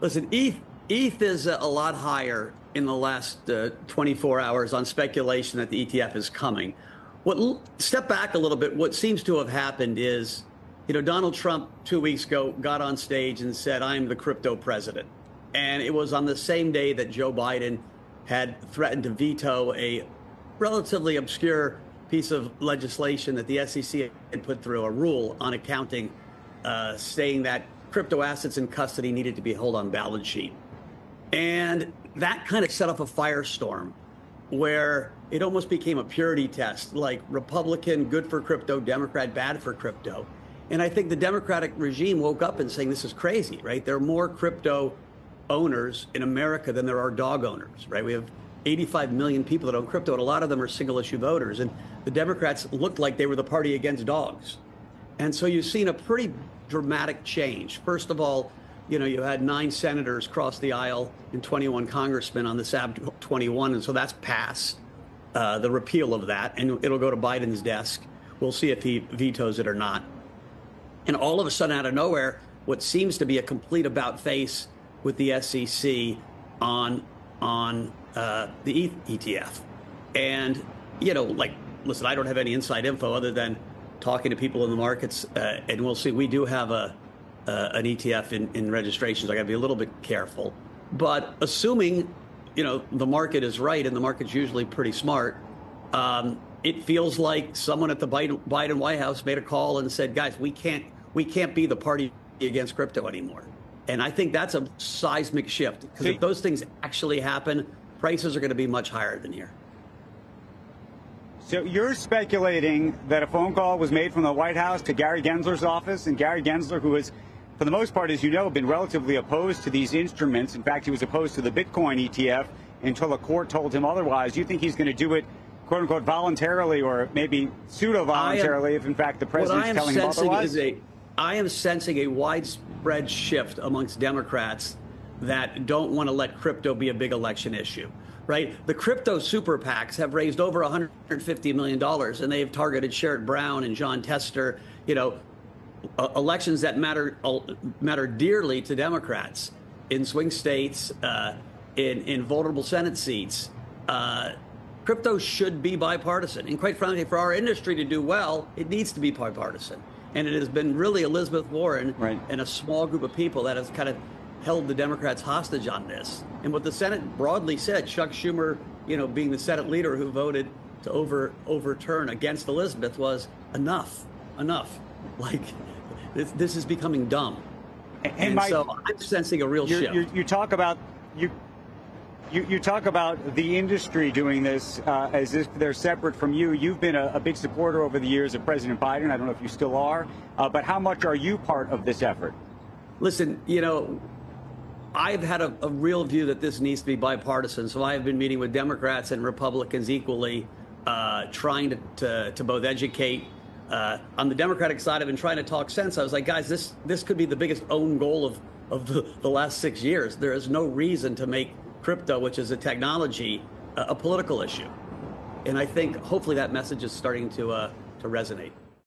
Listen, ETH is a lot higher in the last 24 hours on speculation that the ETF is coming. Step back a little bit. What seems to have happened is, Donald Trump 2 weeks ago got on stage and said, "I'm the crypto president." And it was on the same day that Joe Biden had threatened to veto a relatively obscure piece of legislation that the SEC had put through, a rule on accounting, saying that crypto assets in custody needed to be held on balance sheet. And that kind of set off a firestorm where it almost became a purity test, like Republican, good for crypto, Democrat, bad for crypto. And I think the Democratic regime woke up and saying, this is crazy, right? There are more crypto owners in America than there are dog owners, right? We have 85 million people that own crypto, and a lot of them are single issue voters. And the Democrats looked like they were the party against dogs. And so you've seen a pretty dramatic change. First of all, you had 9 senators cross the aisle and 21 congressmen on this AB 21. And so that's passed, the repeal of that. And it'll go to Biden's desk. We'll see if he vetoes it or not. And all of a sudden, out of nowhere, what seems to be a complete about face with the SEC on the ETH ETF. And, listen, I don't have any inside info other than talking to people in the markets, and we'll see. We do have an ETF in registrations. I got to be a little bit careful. But assuming, the market is right, and the market's usually pretty smart, it feels like someone at the Biden White House made a call and said, guys, we can't be the party against crypto anymore. And I think that's a seismic shift, because if those things actually happen, prices are going to be much higher than here. So you're speculating that a phone call was made from the White House to Gary Gensler's office, and Gary Gensler, who has, for the most part, as you know, been relatively opposed to these instruments. In fact, he was opposed to the Bitcoin ETF until a court told him otherwise. You think he's going to do it, quote unquote, voluntarily, or maybe pseudo-voluntarily, if in fact the president's telling him otherwise? I am sensing a widespread shift amongst Democrats that don't want to let crypto be a big election issue, right? The crypto super PACs have raised over $150 million, and they have targeted Sherrod Brown and John Tester, elections that matter dearly to Democrats in swing states, in vulnerable Senate seats. Crypto should be bipartisan. And quite frankly, for our industry to do well, it needs to be bipartisan. And it has been really Elizabeth Warren and a small group of people that has kind of held the Democrats hostage on this. And what the Senate broadly said, Chuck Schumer, being the Senate leader who voted to overturn against Elizabeth, was enough. Like, this is becoming dumb. And Mike, so I'm sensing a real shift. You talk about You talk about the industry doing this as if they're separate from you. You've been a big supporter over the years of President Biden. I don't know if you still are, but how much are you part of this effort? Listen, I've had a real view that this needs to be bipartisan. So I have been meeting with Democrats and Republicans equally, trying to both educate. On the Democratic side, I've been trying to talk sense. I was like, guys, this could be the biggest own goal of the last 6 years. There is no reason to make crypto, which is a technology, a political issue. And I think hopefully that message is starting to resonate.